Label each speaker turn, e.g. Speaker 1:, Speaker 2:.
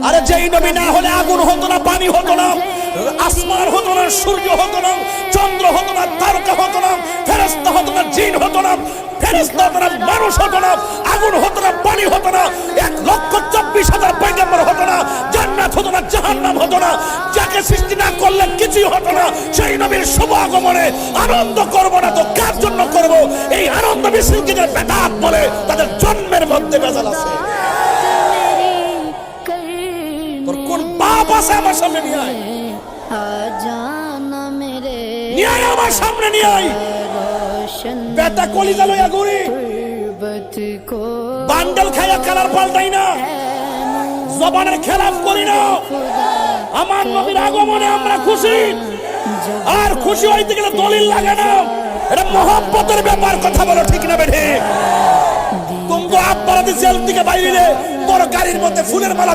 Speaker 1: আরে যেই নবী না হলে আগুন হতো না, পানি হতো না, আসমান হতো না, সূর্য হতো না, চন্দ্র হতো না, তারকা হতো না, ফেরেশতা হতো না, জিন হতো না, ফেরেশতা হতো না, মানুষ হতো না, আগুন হতো না, পানি হতো না, 1,24,000 পয়গম্বর হতো না, জান্নাত হতো না, জাহান্নাম হতো না, যাকে সৃষ্টি না করলে কিছুই হতো না। সেই নবীর শুভ আগমনে আনন্দ করব না তো কার জন্য করব? এই আনন্দ মিছিলকে যে বেদাত বলে তাদের জন্মের মধ্যে ভেজাল আছে। তোর কোন পাপ আছে আমার সামনে নিয়ে আয়, নিয়ে আয় আমার সামনে নিয়ে আয়। বেটা কলিজা লইয়া ঘুরি, বান্ডেল খাইয়া কালার পাল্টাই না, জবানের খেলাফ করি না। আমার নবীর আগমনে আমরা খুশি, আর খুশি হইতে গেলে দলিল লাগে না। এটা মহব্বতের ব্যাপার, কথা বলো ঠিক না বেঠে? তুমি তো আব্বারাতে জেল থেকে বাইরে তোর গাড়ির মধ্যে ফুলের মালা